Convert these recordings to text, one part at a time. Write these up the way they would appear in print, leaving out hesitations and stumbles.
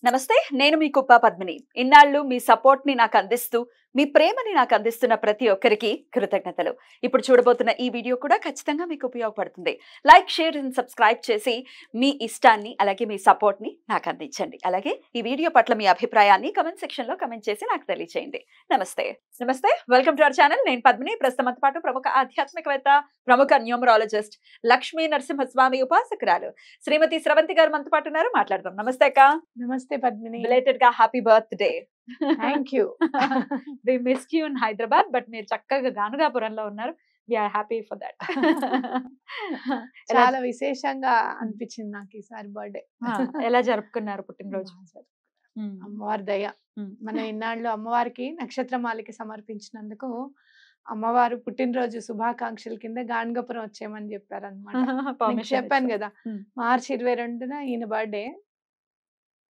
నమస్తే, నేను మీ కుప్ప పద్మిని. ఇన్నాళ్ళు మీ సపోర్ట్ ని నాకు అందిస్తూ, మీ ప్రేమని నాకు అందిస్తున్న ప్రతి ఒక్కరికి కృతజ్ఞతలు. ఇప్పుడు చూడబోతున్న ఈ వీడియో కూడా ఖచ్చితంగా మీకు ఉపయోగపడుతుంది. లైక్, షేర్ అండ్ సబ్స్క్రైబ్ చేసి మీ ఇష్టాన్ని అలాగే మీ సపోర్ట్ ని నాకు అందించండి. అలాగే ఈ వీడియో పట్ల మీ అభిప్రాయాన్ని కమెంట్ సెక్షన్ లో కమెంట్ చేసి నాకు తెలియజేయండి. నమస్తే. Welcome to our channel. నేను పద్మిని. ప్రస్తుతంతో పాటు ప్రముఖ ఆధ్యాత్మికవేత్త, ప్రముఖ న్యూమరాలజిస్ట్, లక్ష్మీ నరసింహస్వామి ఉపాసకురాలు శ్రీమతి స్రవంతి గారు మనతో పాటు ఉన్నారు. మాట్లాడదాం. నమస్తే అక్క. నమస్తే పద్మిని. బిలేటెడ్ గా happy birthday. Thank you. We missed you in Hyderabad, but మీరు చక్కగా గానుగాపురంలో ఉన్నారు. We are happy for that. చాలా విశేషంగా అనిపించింది నాకు ఈసారి బర్త్డే. ఎలా జరుపుకున్నారు పుట్టినరోజు? అమ్మవారి దయ. మనం ఇన్నాళ్ళు అమ్మవారికి నక్షత్రమాలిక సమర్పించినందుకు అమ్మవారు పుట్టినరోజు శుభాకాంక్షల కింద గాన్గపురం వచ్చేయమని చెప్పారు అనమాట. చెప్పాను కదా, మార్చి 22న ఈయన బర్త్డే.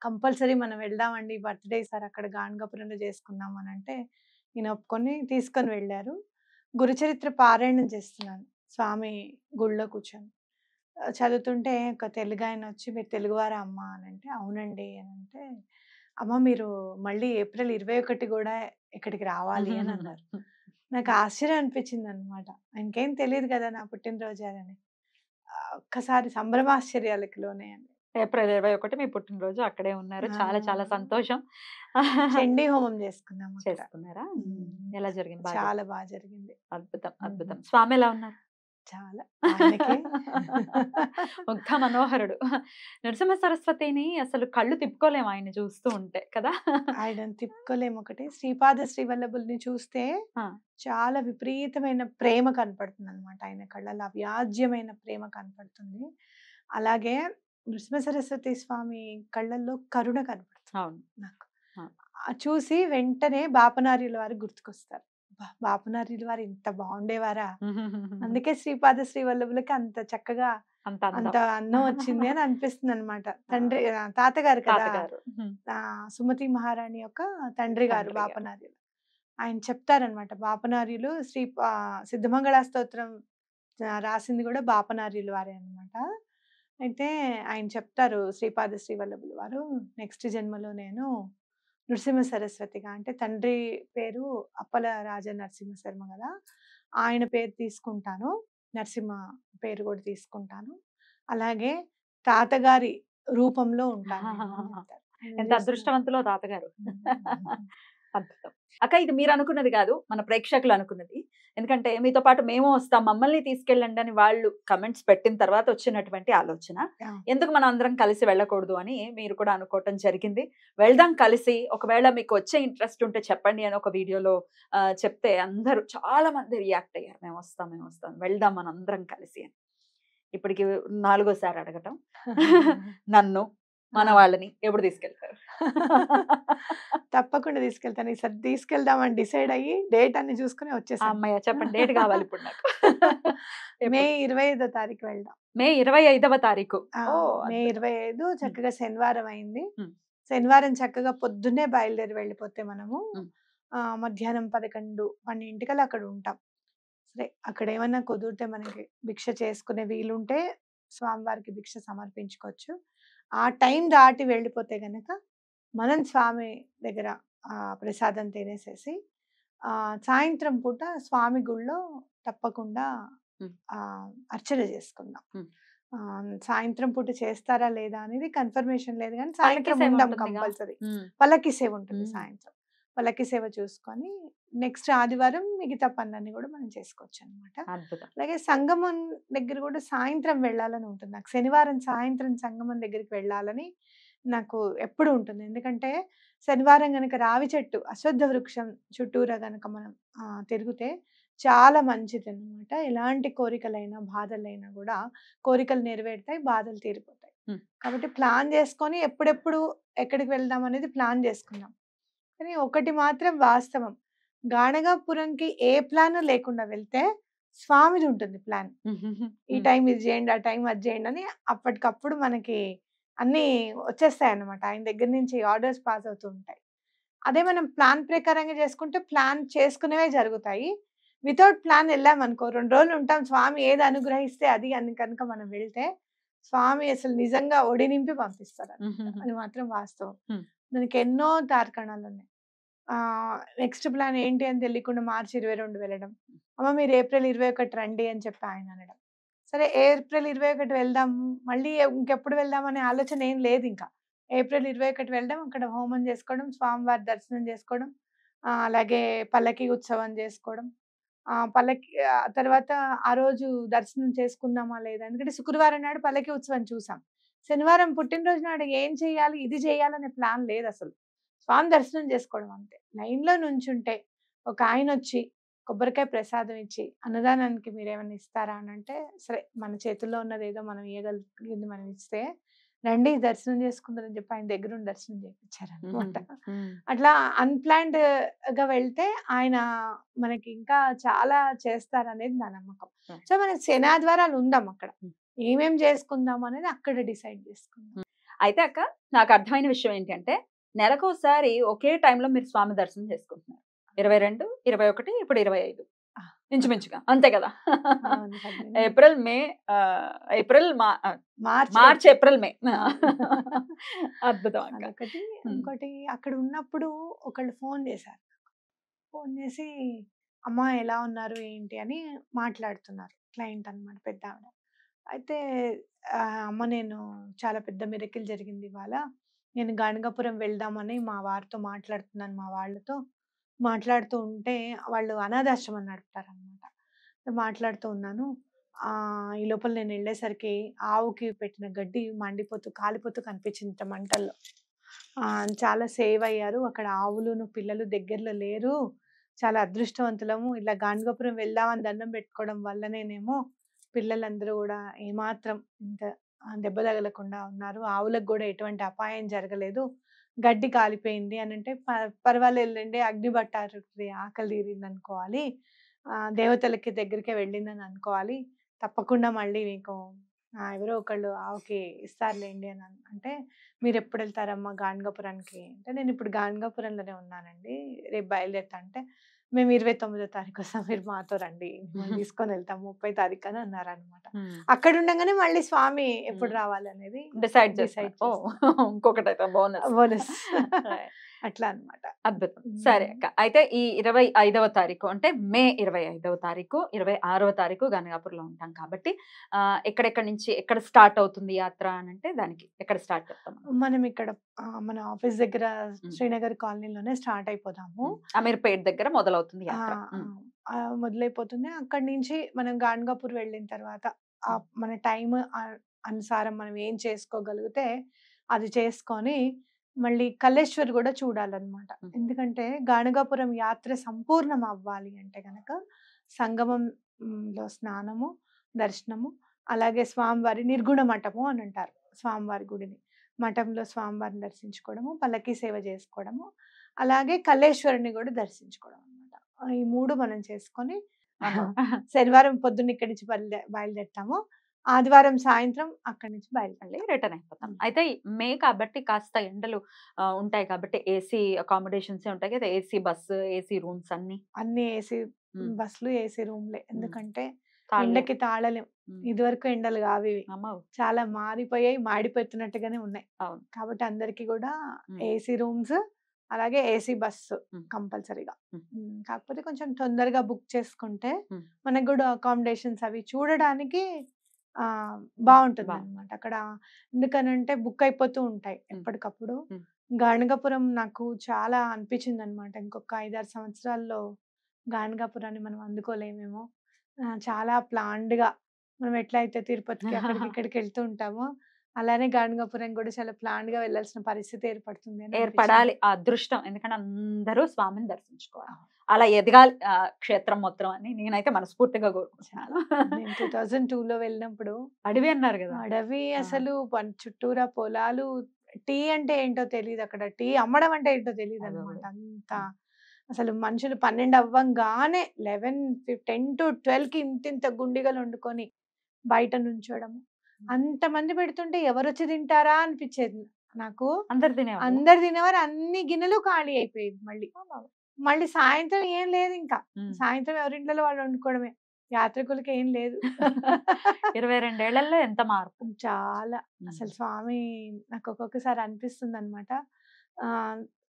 కంపల్సరీ మనం వెళ్దామండి బర్త్డే సార్, అక్కడ గాన్గపురంలో చేసుకుందాం అని అంటే ఈయన ఒప్పుకొని తీసుకొని వెళ్ళారు. గురుచరిత్ర పారాయణం చేస్తున్నాను స్వామి గుళ్ళో కూర్చొని. చదువుతుంటే ఒక తెలుగు ఆయన వచ్చి, మీరు తెలుగువారా అమ్మ అని అంటే, అవునండి అని అంటే, అమ్మ మీరు మళ్ళీ ఏప్రిల్ 21 కూడా ఇక్కడికి రావాలి అని అన్నారు. నాకు ఆశ్చర్యం అనిపించింది అనమాట. ఆయనకేం తెలియదు కదా నా పుట్టినరోజు అని. ఒక్కసారి సంభ్రమాశ్చర్యాలకు లోనే అని. ఏప్రిల్ 21 మీ పుట్టినరోజు, అక్కడే ఉన్నారు. చాలా చాలా సంతోషం. చండీ హోమం చేసుకున్నాము. చేసుకున్నారా? ఎలా జరిగింది? చాలా బాగా జరిగింది. అద్భుతం అద్భుతం. స్వామి ఎలా ఉన్నారు? చాలా ముగ్ధ మనోహరుడు. నరసింహ సరస్వతిని అసలు కళ్ళు తిప్పుకోలేము ఆయన చూస్తూ ఉంటే కదా. ఆయన తిప్పుకోలేము. ఒకటి శ్రీపాద శ్రీవల్లభుల్ని చూస్తే చాలా విపరీతమైన ప్రేమ కనపడుతుంది అనమాట. ఆయన కళ్ళలో అవ్యాజ్యమైన ప్రేమ కనపడుతుంది. అలాగే నృసింహ సరస్వతి స్వామి కళ్ళల్లో కరుణ కనపడుతుంది నాకు. చూసి వెంటనే బాపనార్యుల వారు గుర్తుకొస్తారు. బాపనార్యుల వారు ఇంత బాగుండేవారా, అందుకే శ్రీపాద శ్రీవల్లభులకి అంత చక్కగా అంత అందం వచ్చింది అని అనిపిస్తుంది అనమాట. తండ్రి తాతగారు కదా, సుమతి మహారాణి యొక్క తండ్రి గారు బాపనార్యులు. ఆయన చెప్తారనమాట, బాపనార్యులు సిద్ధమంగళ స్తోత్రం రాసింది కూడా బాపనార్యుల వారే అనమాట. అయితే ఆయన చెప్తారు, శ్రీపాద శ్రీవల్లభుల వారు నెక్స్ట్ జన్మలో నేను నృసింహ సరస్వతిగా, అంటే తండ్రి పేరు అప్పల రాజ నరసింహ శర్మ కదా, ఆయన పేరు తీసుకుంటాను, నరసింహ పేరు కూడా తీసుకుంటాను, అలాగే తాతగారి రూపంలో ఉంటాను. ఎంత అదృష్టవంతులో తాతగారు. అద్భుతం అక్క. ఇది మీరు అనుకున్నది కాదు, మన ప్రేక్షకులు అనుకున్నది. ఎందుకంటే మీతో పాటు మేము వస్తాం, మమ్మల్ని తీసుకెళ్ళండి అని వాళ్ళు కమెంట్స్ పెట్టిన తర్వాత వచ్చినటువంటి ఆలోచన. ఎందుకు మనం అందరం కలిసి వెళ్ళకూడదు అని మీరు కూడా అనుకోవటం జరిగింది. వెళ్దాం కలిసి, ఒకవేళ మీకు వచ్చే ఇంట్రెస్ట్ ఉంటే చెప్పండి అని ఒక వీడియోలో చెప్తే అందరూ చాలా మంది రియాక్ట్ అయ్యారు, మేము వస్తాం వెళ్దాం మనం అందరం కలిసి అని. ఇప్పటికి 4వ సారి అడగటం. నన్ను మన వాళ్ళని ఎప్పుడు తీసుకెళ్తారు? తప్పకుండా తీసుకెళ్తాను. ఈసారి తీసుకెళ్దామని డిసైడ్ అయ్యి డేట్ అన్ని చూసుకుని వచ్చేసాను. అమ్మయ్య, చెప్పండి డేట్ కావాలి ఇప్పుడు నాకు. మే 25వ తారీఖు వెళ్దాం. మే 25వ తారీఖు. మే 25 చక్కగా శనివారం అయింది. శనివారం చక్కగా పొద్దున్నే బయలుదేరి వెళ్ళిపోతే మనము మధ్యాహ్నం 11-12 అక్కడ ఉంటాం. సరే, అక్కడ ఏమన్నా కుదిరితే మనకి భిక్ష చేసుకునే వీలుంటే స్వామివారికి భిక్ష సమర్పించుకోవచ్చు. ఆ టైం దాటి వెళ్ళిపోతే గనక మనం స్వామి దగ్గర ప్రసాదం తినేసేసి సాయంత్రం పూట స్వామి గుళ్ళో తప్పకుండా అర్చన చేసుకుందాం. సాయంత్రం పూట చేస్తారా లేదా అనేది కన్ఫర్మేషన్ లేదు, కానీ సాయంత్రం ఉందాం కంపల్సరీ. పల్లకి సేవ ఉంటుంది సాయంత్రం. పల్లకి సేవ చూసుకొని నెక్స్ట్ ఆదివారం మిగతా పనులన్నీ కూడా మనం చేసుకోవచ్చు అనమాట. అలాగే సంగమం దగ్గర కూడా సాయంత్రం వెళ్ళాలని ఉంటుంది నాకు. శనివారం సాయంత్రం సంగమం దగ్గరికి వెళ్ళాలని నాకు ఎప్పుడు ఉంటుంది. ఎందుకంటే శనివారం గనక రావి చెట్టు అశ్వత్థ వృక్షం చుట్టూరా గనక మనం తిరిగితే చాలా మంచిది అనమాట. ఎలాంటి కోరికలైనా బాధలైనా కూడా కోరికలు నెరవేరుతాయి, బాధలు తీరిపోతాయి. కాబట్టి ప్లాన్ చేసుకొని ఎప్పుడెప్పుడు ఎక్కడికి వెళ్దాం అనేది ప్లాన్ చేసుకుందాం. కానీ ఒకటి మాత్రం వాస్తవం, గాణగాపురంకి ఏ ప్లాన్ లేకుండా వెళ్తే స్వామిది ఉంటుంది ప్లాన్. ఈ టైం ఇది చేయండి, ఆ టైం అది చేయండి అని అప్పటికప్పుడు మనకి అన్ని వచ్చేస్తాయి అన్నమాట. ఆయన దగ్గర నుంచి ఆర్డర్స్ పాస్ అవుతూ ఉంటాయి. అదే మనం ప్లాన్ ప్రకారంగా చేసుకుంటే ప్లాన్ చేసుకునేవే జరుగుతాయి. వితౌట్ ప్లాన్ వెళ్ళామనుకో 2 రోజులు ఉంటాం, స్వామి ఏది అనుగ్రహిస్తే అది అని కనుక మనం వెళ్తే స్వామి అసలు నిజంగా ఒడి నింపి పంపిస్తారు. అది మాత్రం వాస్తవం. దానికి ఎన్నో తార్కాణాలు ఉన్నాయి. నెక్స్ట్ ప్లాన్ ఏంటి అని తెలియకుండా మార్చి 22 వెళ్ళడం. అమ్మ మీరు ఏప్రిల్ 21 రండి అని చెప్పి ఆయన అనడం. సరే ఏప్రిల్ 21 వెళ్దాం, మళ్ళీ ఇంకెప్పుడు వెళ్దాం అనే ఆలోచన ఏం లేదు ఇంకా. ఏప్రిల్ 21 వెళ్ళడం, అక్కడ హోమం చేసుకోవడం, స్వామివారి దర్శనం చేసుకోవడం, అలాగే పల్లకి ఉత్సవం చేసుకోవడం. పల్లకి తర్వాత ఆ రోజు దర్శనం చేసుకుందామా లేదా, ఎందుకంటే శుక్రవారం నాడు పల్లకి ఉత్సవం చూసాం. శనివారం పుట్టినరోజు నాడు ఏం చేయాలి, ఇది చేయాలనే ప్లాన్ లేదు అసలు. స్వామి దర్శనం చేసుకోవడం అంతే. లైన్‌లో నుంచుంటే ఒక ఆయనొచ్చి కొబ్బరికాయ ప్రసాదం ఇచ్చి, అన్నదానానికి మీరేమన్నా ఇస్తారా అనంటే, సరే మన చేతుల్లో ఉన్నదేదో మనం ఇయ్యగలిగింది మనం ఇస్తే, రండి దర్శనం చేసుకుందురని చెప్పి ఆయన దగ్గరుండి దర్శనం చేపిచ్చారనమాట. అట్లా అన్‌ప్లాన్డ్‌గా వెళ్తే ఆయన మనకి ఇంకా చాలా చేస్తారనేది నా నమ్మకం. సో, మనకి శనాద్వారాలు ఉందాం అక్కడ. ఏమేం చేసుకుందాం అనేది అక్కడ డిసైడ్ చేసుకుందాం. అయితే అక్క, నాకు అర్థమైన విషయం ఏంటంటే, నెలకోసారి ఒకే టైంలో మీరు స్వామి దర్శనం చేసుకుంటున్నారు. 22, 21, ఇప్పుడు 25 ఇంచుమించుగా అంతే కదా. ఏప్రిల్, మే, ఏప్రిల్, మార్చ్, ఏప్రిల్, మే. అద్భుతం అక్క. అదొకటి. ఇంకోటి అక్కడ ఉన్నప్పుడు ఒకళ్ళు ఫోన్ చేశారు. ఫోన్ చేసి అమ్మ ఎలా ఉన్నారు ఏంటి అని మాట్లాడుతున్నారు. క్లయింట్ అన్నమాట, పెద్దావిడ. అయితే అమ్మ నేను చాలా పెద్ద మిరకిల్ జరిగింది ఇవాళ. నేను గాణగాపురం వెళ్దామని మా వారితో మాట్లాడుతున్నాను, మా వాళ్ళతో. మాట్లాడుతూ ఉంటే వాళ్ళు అనాథాశ్రమం నడుపుతారనమాట. మాట్లాడుతూ ఉన్నాను. ఈ లోపల నేను వెళ్ళేసరికి ఆవుకి పెట్టిన గడ్డి మండిపోతూ, కాలిపోతూ కనిపించింది మంటల్లో. చాలా సేవ్ అయ్యారు. అక్కడ ఆవులును పిల్లలు దగ్గరలో లేరు. చాలా అదృష్టవంతులము. ఇలా గాణగాపురం వెళ్దామని దండం పెట్టుకోవడం వల్లనేనేమో పిల్లలందరూ కూడా ఏమాత్రం ఇంత దెబ్బ తగలకుండా ఉన్నారు. ఆవులకు కూడా ఎటువంటి అపాయం జరగలేదు. గడ్డి కాలిపోయింది అనంటే పర్వాలేదులెండి, అగ్ని పట్టారుకి ఆకలి తీరిందనుకోవాలి. దేవతలకి దగ్గరికే వెళ్ళిందని అనుకోవాలి. తప్పకుండా మళ్ళీ మీకు ఎవరో ఒకళ్ళు ఆవుకి ఇస్తారులేండి అని అంటే, మీరెప్పుడు వెళ్తారమ్మా గాణగాపురానికి అంటే, నేను ఇప్పుడు గాణగాపురంలోనే ఉన్నానండి, రేపు బయలుదేరుతా అంటే, మేము 29వ తారీఖు వస్తాం, మీరు మాతో రండి, మిమ్మల్ని తీసుకొని వెళ్తాం 30 తారీఖు అని అన్నారనమాట. అక్కడ ఉండగానే మళ్ళీ స్వామి ఎప్పుడు రావాలనేది డిసైడ్ ఇంకొకటి బోనస్ అట్లా అన్నమాట. అద్భుతం. సరే అక్క, అయితే ఈ 25వ తారీఖు అంటే మే 25వ తారీఖు, 26వ తారీఖు గణగాపురంలో ఉంటాం కాబట్టి ఎక్కడెక్కడి నుంచి ఎక్కడ స్టార్ట్ అవుతుంది యాత్ర అని అంటే, దానికి ఎక్కడ స్టార్ట్ అవుతాం మనం? ఇక్కడ మన ఆఫీస్ దగ్గర శ్రీనగర్ కాలనీలోనే స్టార్ట్ అయిపోతాము. అమీర్పేట్ దగ్గర మొదలవుతుంది యాత్ర. మొదలైపోతుంది. అక్కడి నుంచి మనం గాణగాపూర్ వెళ్ళిన తర్వాత మన టైం అనుసారం మనం ఏం చేసుకోగలిగితే అది చేసుకొని మళ్ళీ కల్లేశ్వర్ కూడా చూడాలన్నమాట. ఎందుకంటే గాణగాపురం యాత్ర సంపూర్ణం అవ్వాలి అంటే గనక సంగమంలో స్నానము, దర్శనము, అలాగే స్వామివారి నిర్గుణ మఠము అని అంటారు. స్వామివారి గుడిని, మఠంలో స్వామివారిని దర్శించుకోవడము, పల్లకి సేవ చేసుకోవడము, అలాగే కల్లేశ్వరుని కూడా దర్శించుకోవడం అనమాట. ఈ 3 మనం చేసుకొని శనివారం పొద్దున్న ఇక్కడి నుంచి బయలుదేరుతాము. ఆదివారం సాయంత్రం అక్కడి నుంచి బయలుదేరి రిటర్న్ అయిపోతాం. అయితే మే కాబట్టి కాస్త ఎండలు ఉంటాయి కాబట్టి ఏసీ అకామిడేషన్స్ ఉంటాయి కదా, ఏసీ బస్సు, ఏసీ రూమ్స్ అన్ని ఏసీ బస్సులు, ఏసీ రూమ్లే. ఎందుకంటే ఎండకి తాళలేం. ఇదివరకు ఎండలు కావి, చాలా మారిపోయాయి, మాడిపోతున్నట్టుగానే ఉన్నాయి. కాబట్టి అందరికి కూడా ఏసీ రూమ్స్, అలాగే ఏసీ బస్సు కంపల్సరీగా. కాకపోతే కొంచెం తొందరగా బుక్ చేసుకుంటే మనకు కూడా అకామిడేషన్స్ అవి చూడడానికి బాగుంటుంది అనమాట అక్కడ. ఎందుకనంటే బుక్ అయిపోతూ ఉంటాయి ఎప్పటికప్పుడు. గాణగాపురం నాకు చాలా అనిపించింది అనమాట. ఇంకొక 5-6 సంవత్సరాల్లో గాణగాపురాన్ని మనం అందుకోలేమేమో. చాలా ప్లాన్డ్గా మనం ఎట్లయితే తిరుపతికి అక్కడికి ఇక్కడికి వెళ్తూ ఉంటామో, అలానే గాణగాపురం కూడా చాలా ప్లాన్డ్గా వెళ్ళాల్సిన పరిస్థితి ఏర్పడాలి ఆ అదృష్టం. ఎందుకంటే అందరూ స్వామిని దర్శించుకోవాలి, అలా ఎదగాలి క్షేత్రం మొత్తం అని నేనైతే మనస్ఫూర్తిగా కోరుకుంటున్నాను. నేను 2002లో వెళ్ళినప్పుడు అడవి అన్నారు కదా, అడవి అసలు చుట్టూరా పొలాలు. టీ అంటే ఏంటో తెలియదు అక్కడ, టీ అమ్మడం అంటే ఏంటో తెలియదు అనమాట. అంత అసలు మనుషులు 12 అవ్వంగానే 10 to 12కి ఇంత గుండిగలు వండుకొని బయట నుంచోడము. అంతమంది పెడుతుంటే ఎవరు వచ్చి తింటారా అనిపించేది నాకు. అందరు తినేవారు. అన్ని గిన్నెలు ఖాళీ అయిపోయేది. మళ్ళీ సాయంత్రం ఏం లేదు, ఇంకా సాయంత్రం ఎవరింట్లో వాళ్ళు వండుకోవడమే. యాత్రికులకి ఏం లేదు. 22 ఏళ్లలో ఎంత మార్పు. చాలా. అసలు స్వామి నాకు ఒక్కొక్కసారి అనిపిస్తుందనమాట.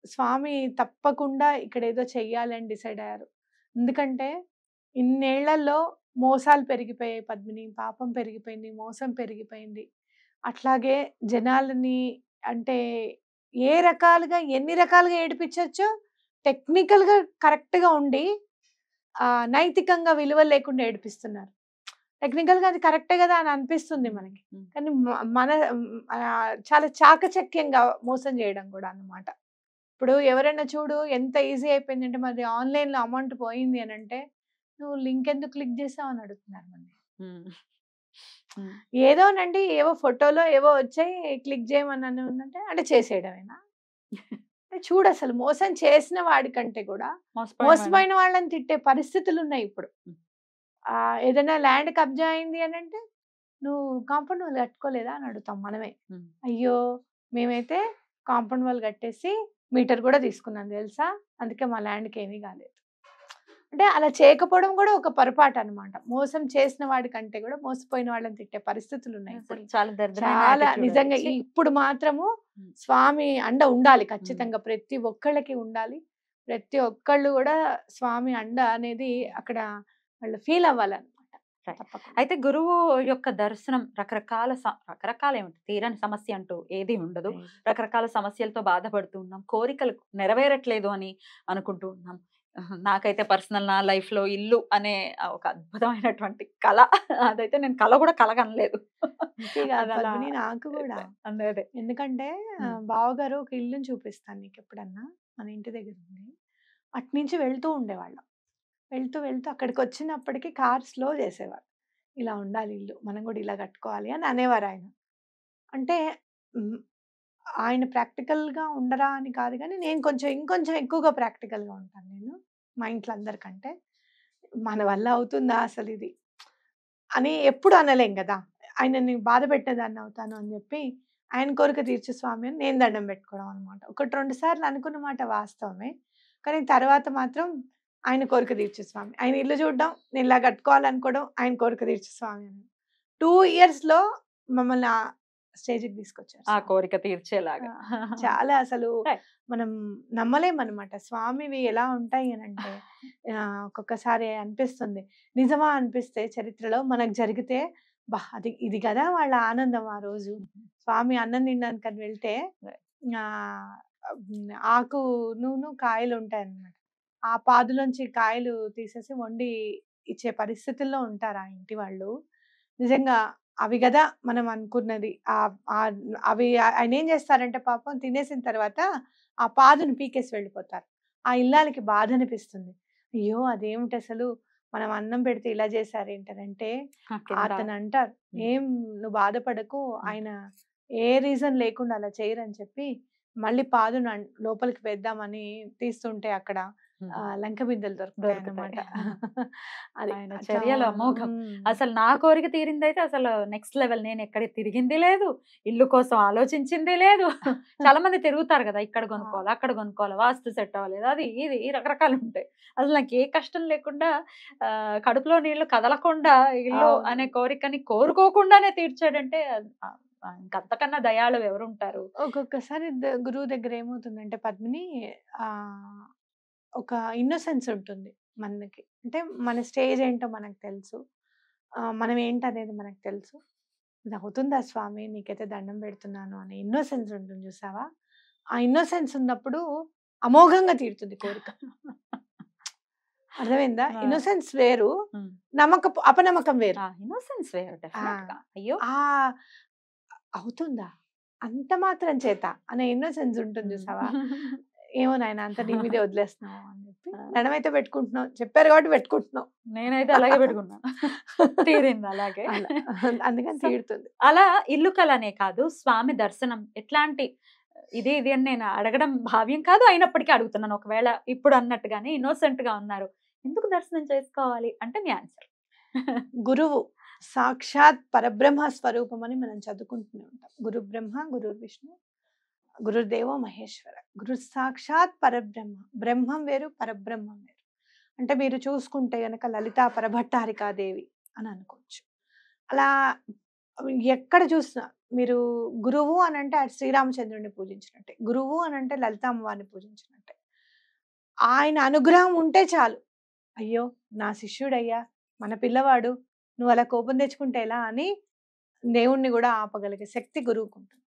స్వామి తప్పకుండా ఇక్కడేదో చెయ్యాలని డిసైడ్ అయ్యారు. ఎందుకంటే ఇన్నేళ్లలో మోసాలు పెరిగిపోయాయి పద్మిని. పాపం పెరిగిపోయింది. మోసం పెరిగిపోయింది. అట్లాగే జనాలని అంటే ఏ రకాలుగా ఎన్ని రకాలుగా ఏడిపించొచ్చో టెక్నికల్‌గా కరెక్ట్‌గా ఉండి నైతికంగా విలువలు లేకుండా ఏడిపిస్తున్నారు. టెక్నికల్‌గా అది కరెక్టే గదా అని అనిపిస్తుంది మనకి. కానీ మన చాలా చాకచక్యంగా మోసం చేయడం గూడా అన్నమాట. ఇప్పుడు ఎవరైనా చూడు ఎంత ఈజీ అయిపోయిందంటే మాది ఆన్‌లైన్‌లో అమౌంట్ పోయింది అనంటే, "నువ్వు లింక్ ఎందుకు క్లిక్ చేసావు?" అని అడుగుతున్నారు మనల్ని. ఏదోనండి ఏవో ఫోటోలో ఏవో వచ్చాయి క్లిక్ చేయమన్నాను అంటే, అంటే చేసేయడమేనా? చూడసలు మోసం చేసిన వాడికంటే కూడా మోసపోయిన వాళ్ళని తిట్టే పరిస్థితులున్నాయి ఇప్పుడు. ఏదైనా ల్యాండ్ కబ్జా అయింది అనంటే, "నువ్వు కాంపౌండ్ వాల్ కట్టుకోలేదా?" అని అడుగుతాం మనమే. అయ్యో! మేమైతే కాంపౌండ్ వాల్ కట్టేసి మీటర్ కూడా తీసుకున్నాం తెలుసా? అందుకే మా ల్యాండ్‌కి ఏమీ కాలేదు. అంటే అలా చేయకపోవడం కూడా ఒక పొరపాటన్నమాట. మోసం చేసిన వాడికంటే కూడా మోసపోయిన వాళ్ళని తిట్టే పరిస్థితులున్నాయి ఇప్పుడు. చాలా నిజంగా ఇప్పుడు మాత్రము స్వామి అండ ఉండాలి ఖచ్చితంగా. ప్రతి ఒక్కళ్ళకి ఉండాలి. ప్రతి ఒక్కళ్ళు కూడా స్వామి అండ అనేది అక్కడ వాళ్ళు ఫీల్ అవ్వాలన్నమాట. అయితే గురువు యొక్క దర్శనం రకరకాల ఏమిటి తీరని సమస్య అంటూ ఏది ఉండదు. రకరకాల సమస్యలతో బాధపడుతూ ఉన్నాం. కోరికలు నెరవేరట్లేదు అని అనుకుంటూ ఉన్నాం. నాకైతే పర్సనల్ నా లైఫ్ లో ఇల్లు అనే ఒక అద్భుతమైనటువంటి కళ. అదైతే నేను కళ కూడా కలగనలేదు. నాకు కూడా అదే. ఎందుకంటే బావగారు ఒక ఇల్లుని చూపిస్తాను నీకు ఎప్పుడన్నా, మన ఇంటి దగ్గర ఉంది. అట్నుంచి వెళ్తూ ఉండేవాళ్ళం. వెళ్తూ అక్కడికి వచ్చినప్పటికి కార్ స్లో చేసేవారు. ఇలా ఉండాలి ఇల్లు, మనం కూడా ఇలా కట్టుకోవాలి అని అనేవారు ఆయన. అంటే ఆయన ప్రాక్టికల్‌గా ఉండరా అని కాదు గానీ, నేను ఇంకొంచెం ఎక్కువగా ప్రాక్టికల్‌గా ఉంటాను నేను. మా ఇంట్లో అందరికంటే. మన వల్ల అవుతుందా అసలిది? అని ఎప్పుడు అనలేం గదా! ఆయనని బాధ పెట్టేదాన్ని అవుతాను అని జెప్పి, ఆయన కోరిక తీర్చు స్వామి అని నేను దండం పెట్టుకోవడం అనమాట. 1, 2 సార్లు అనుకున్న మాట వాస్తవమే. కానీ తర్వాత మాత్రం ఆయన కోరిక తీర్చు స్వామి. ఆయన ఇల్లు చూడడం, నేను ఇలా కట్టుకోవాలనుకోవడం, ఆయన కోరిక తీర్చు స్వామి అని. 2 ఇయర్స్‌లో మమ్మల్ని స్టేజ్‌కి తీసుకొచ్చారు. ఆ కోరిక తీర్చేలాగా. చాలా అసలు మనం నమ్మలేమనమాట. స్వామివి ఎలా ఉంటాయి అనంటే ఒక్కొక్కసారి అనిపిస్తుంది. నిజమా అనిపిస్తే చరిత్రలో మనకు జరిగితే ఇది కదా వాళ్ళ ఆనందం ఆ రోజు. స్వామి అన్నం తినడానికని వెళ్తే ఆకును కాయలు ఉంటాయన్నమాట. ఆ పాదులోంచి కాయలు తీసేసి వండి ఇచ్చే పరిస్థితుల్లో ఉంటారు ఆ ఇంటి వాళ్ళు. నిజంగా అవి గదా మనం అనుకున్నది. అవి ఆయన ఏం చేస్తారంటే పాపం తినేసిన తర్వాత ఆ పాదుని పీకేసి వెళ్ళిపోతారు. ఆ ఇల్లాలికి బాధ అనిపిస్తుంది. అయ్యో! అదేమిటి అసలు మనం అన్నం పెడితే ఇలా చేశారేంటనంటే అతను అంటారు, "ఏం నువ్వు బాధపడకు, ఆయన ఏ రీజన్ లేకుండా అలా చేయరని" చెప్పి మళ్ళీ పాదును లోపలికి వేద్దామని తీస్తుంటే అక్కడ లంక బిందెలు దొరుకుతాయన్నమాట. ఆయన చర్యలు అమోఘం. అసలు నా కోరిక తీరిందైతే అసలు నెక్స్ట్ లెవెల్. నేను ఎక్కడ తిరిగింది లేదు, ఇల్లు కోసం ఆలోచించింది లేదు. చాలా మంది తిరుగుతారు కదా, ఇక్కడ కొనుక్కోవాలి, అక్కడ కొనుక్కోవాలి, వాస్తు సెట్ అవ్వలేదు, అది ఇది రకరకాలు ఉంటాయి. అసలు నాకు ఏ కష్టం లేకుండా కడుపులో నీళ్లు కదలకుండా ఇల్లు అనే కోరికని కోరుకోకుండానే తీర్చాడంటే ఇంకంతకన్నా దయాళు ఎవరుంటారు. ఒక్కొక్కసారి గురువు దగ్గర ఏమవుతుందంటే పద్మిని ఒక ఇన్నోసెన్స్ ఉంటుంది మనకి. అంటే మన స్టేజ్ ఏంటో మనకు తెలుసు. మనం ఏంటనేది మనకు తెలుసు. ఇది అవుతుందా స్వామి నీకైతే దండం పెడుతున్నాను అనే ఇన్నోసెన్స్ ఉంటుంది చూసావా? ఆ ఇన్నోసెన్స్ ఉన్నప్పుడు అమోఘంగా తీరుతుంది కోరిక. అర్థమైందా? ఇన్నోసెన్స్ వేరు, అపనమ్మకం వేరు. ఇన్నోసెన్స్ వేరు డెఫినెట్‌గా. అయ్యో! అవుతుందా? అంత మాత్రం చేత అనే ఇన్నోసెన్స్ ఉంటుంది చూసావా? ఏమో నాయన అంతా నీ మీదే వదిలేస్తున్నావు అని చెప్పి దండమైతే పెట్టుకుంటున్నావు. చెప్పారు కాబట్టి పెట్టుకుంటున్నావు. నేనైతే అలాగే పెట్టుకున్నాను. తీరింది అలాగే. అందుకని తీరుతుంది. అలా ఇల్లు కలనే కాదు, స్వామి దర్శనం ఎట్లాంటి ఇది అని నేను అడగడం భావ్యం కాదు, అయినప్పటికీ అడుగుతున్నాను. ఒకవేళ ఇప్పుడు అన్నట్టుగానే ఇన్నోసెంట్ గా ఉన్నారు, ఎందుకు దర్శనం చేసుకోవాలి అంటే మీ ఆన్సర్? గురువు సాక్షాత్ పరబ్రహ్మ స్వరూపం అని మనం చదువుకుంటూనే ఉంటాం. గురు బ్రహ్మ, గురు విష్ణు, గురుదేవో మహేశ్వర. గురు సాక్షాత్ పరబ్రహ్మ. బ్రహ్మం వేరు, పరబ్రహ్మం వేరు. అంటే మీరు చూసుకుంటే గనక లలితా పరభట్టారికాదేవి అని అనుకోవచ్చు. అలా ఎక్కడ చూసినా మీరు గురువు అనంటే అటు శ్రీరామచంద్రుడిని పూజించినట్టే. గురువు అనంటే లలిత అమ్మవారిని పూజించినట్టే. ఆయన అనుగ్రహం ఉంటే చాలు. అయ్యో! నా శిష్యుడయ్యా, మన పిల్లవాడు, నువ్వు అలా కోపం తెచ్చుకుంటే ఎలా అని దేవుడిని గూడా ఆపగలిగే శక్తి గురువుకుంటుంది.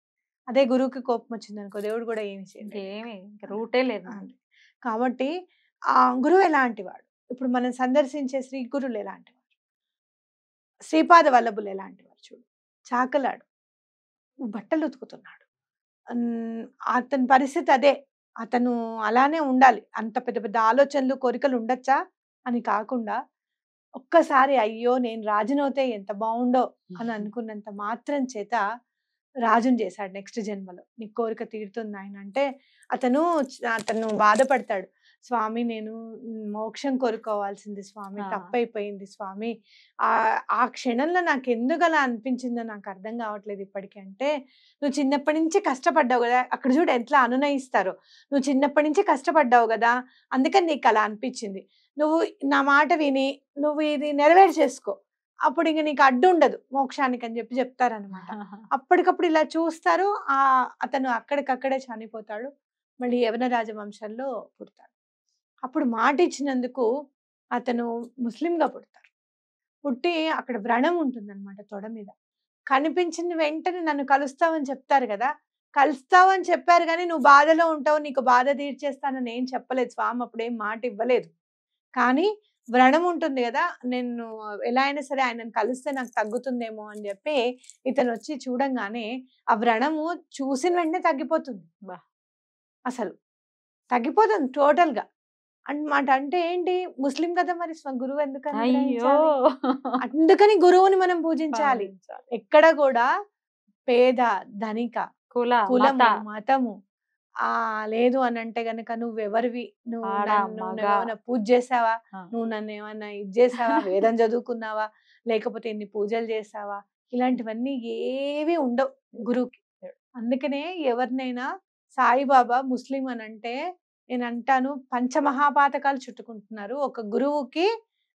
అదే గురువుకి కోపం వచ్చిందనుకో దేవుడు గూడా ఏమి చేయలేడు. ఏమి రూటే లేదు. అది. కాబట్టి గురువు ఎలాంటివాడు? ఇప్పుడు మనం సందర్శించే శ్రీ గురువులు ఎలాంటివారు? శ్రీపాద వల్లభులు ఎలాంటివారు చూడు. చాకలాడు. బట్టలు ఉతుకుతున్నాడు. అతని పరిస్థితి అదే. అతను అలానే ఉండాలి. అంత పెద్ద పెద్ద ఆలోచనలు, కోరికలు ఉండొచ్చా అని కాకుండా ఒక్కసారి అయ్యో! నేను రాజునవుతే ఎంత బావుండో అని అనుకున్నంత మాత్రం చేత రాజుని చేశాడు నెక్స్ట్ జన్మలో. నీ కోరిక తీరుతుంది నాయన అంటే అతను బాధపడతాడు. స్వామి నేను మోక్షం కోరుకోవాల్సింది స్వామి, తప్పైపోయింది స్వామి. ఆ క్షణంలో నాకు ఎందుకలా అనిపించిందో నాకు అర్థం కావట్లేదు ఇప్పటికి అంటే, నువ్వు చిన్నప్పటి నుంచి కష్టపడ్డావు కదా, అక్కడ చూడు ఎట్లా అనునయిస్తారో. నువ్వు చిన్నప్పటి నుంచి కష్టపడ్డావు కదా, అందుకని నీకు అలా అనిపించింది. నువ్వు నా మాట విని నువ్వు ఇది నెరవేర్చేసుకో, అప్పుడు ఇంక నీకు అడ్డు ఉండదు మోక్షానికి అని చెప్తారనమాట. అప్పటికప్పుడు ఇలా చూస్తారు. అతను అక్కడికక్కడే చనిపోతాడు. మళ్ళీ యవన రాజవంశంలో పుడతాడు. అప్పుడు మాట ఇచ్చినందుకు అతను ముస్లింగా పుడతారు. పుట్టి అక్కడ వ్రణం ఉంటుందన్నమాట తొడ మీద. కనిపించిన వెంటనే నన్ను కలుస్తావని చెప్తారు కదా, కలుస్తావని చెప్పారు కానీ నువ్వు బాధలో ఉంటావు, నీకు బాధ తీర్చేస్తానని ఏం చెప్పలేదు స్వామి, అప్పుడేం మాట ఇవ్వలేదు. కానీ వ్రణం ఉంటుంది కదా, నేను ఎలా అయినా సరే ఆయనను కలిస్తే నాకు తగ్గుతుందేమో అని చెప్పి ఇతను వచ్చి చూడంగానే ఆ వ్రణము చూసిన వెంటనే తగ్గిపోతుంది. అసలు తగ్గిపోతుంది టోటల్ గా అన్నమాట. అంటే ఏంటి, ముస్లిం కదా మరి గురువు ఎందుకని, అందుకని గురువుని మనం పూజించాలి. ఎక్కడ కూడా పేద ధనిక కులము మతము లేదు అని అంటే గనక నువ్వెవరివి, నువ్వు ఏమైనా పూజ చేసావా, నువ్వు నన్ను ఏమైనా ఇది చేసావా, వేదం చదువుకున్నావా, లేకపోతే ఎన్ని పూజలు చేసావా, ఇలాంటివన్నీ ఏవి ఉండవు గురువుకి. అందుకనే ఎవరినైనా సాయిబాబా ముస్లిం అని అంటే నేను అంటాను పంచమహాపాతకాలు చుట్టుకుంటున్నారు. ఒక గురువుకి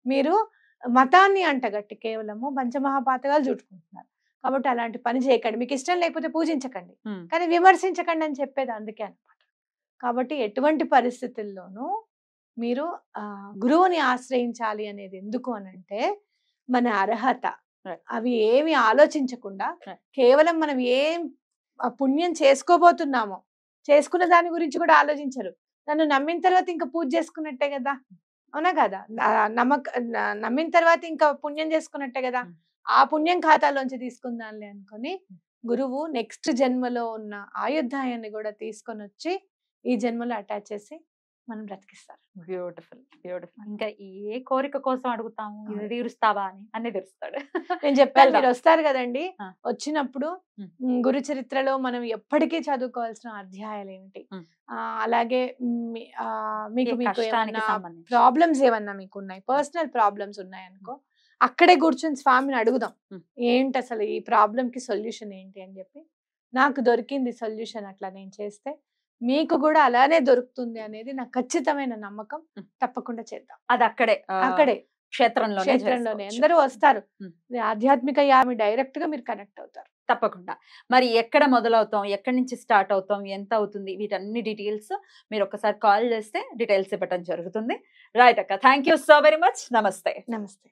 మీరు మతాన్ని అంటగట్టి కేవలము పంచమహాపాతకాలు చుట్టుకుంటున్నారు. కాబట్టి అలాంటి పని చేయకండి. మీకు ఇష్టం లేకపోతే పూజించకండి, కానీ విమర్శించకండి అని చెప్పేది అందుకే అనమాట. కాబట్టి ఎటువంటి పరిస్థితుల్లోనూ మీరు గురువుని ఆశ్రయించాలి అనేది ఎందుకు అనంటే మన అర్హత అవి ఏమి ఆలోచించకుండా కేవలం మనం ఏం పుణ్యం చేసుకోబోతున్నామో చేసుకున్న దాని గురించి కూడా ఆలోచించరు. నన్ను నమ్మిన తర్వాత ఇంకా పూజ చేసుకున్నట్టే కదా, అవునా కదా, నమ్మిన తర్వాత ఇంకా పుణ్యం చేసుకున్నట్టే కదా, ఆ పుణ్యం ఖాతాలోంచి తీసుకుందాంలే అనుకొని గురువు నెక్స్ట్ జన్మలో ఉన్న ఆయుర్దాయాన్ని కూడా తీసుకొని వచ్చి ఈ జన్మలో అటాచ్ చేసి మనం బ్రతికిస్తారు. Beautiful beautiful. ఇంకా ఏ కోరిక కోసం అడుగుతాము, ఇది తీరుస్తావా అని అన్ని తీరుస్తాడు. నేను చెప్పాను మీరు వస్తారు కదండి, వచ్చినప్పుడు గురు చరిత్రలో మనం ఎప్పటికీ చదువుకోవాల్సిన అధ్యాయాలు ఏమిటి, అలాగే మీకు ప్రాబ్లమ్స్ ఏమన్నా మీకు ఉన్నాయి, పర్సనల్ ప్రాబ్లమ్స్ ఉన్నాయి అనుకో, అక్కడే కూర్చొని స్వామిని అడుగుదాం ఏంటి అసలు ఈ ప్రాబ్లం కి సొల్యూషన్ ఏంటి అని చెప్పి. నాకు దొరికింది సొల్యూషన్, అట్లా నేను చేస్తే మీకు కూడా అలానే దొరుకుతుంది అనేది నాకు ఖచ్చితమైన నమ్మకం. తప్పకుండా చేద్దాం. అది అక్కడే క్షేత్రంలోనే అందరూ వస్తారు. ఆధ్యాత్మిక యామి డైరెక్ట్ గా మీరు కనెక్ట్ అవుతారు. తప్పకుండా. మరి ఎక్కడ మొదలవుతాం, ఎక్కడి నుంచి స్టార్ట్ అవుతాం, ఎంత అవుతుంది, వీటన్ని డీటెయిల్స్ మీరు ఒక్కసారి కాల్ చేస్తే డీటెయిల్స్ ఇవ్వటం జరుగుతుంది. రైట్ అక్క, thank you so very much. నమస్తే. నమస్తే.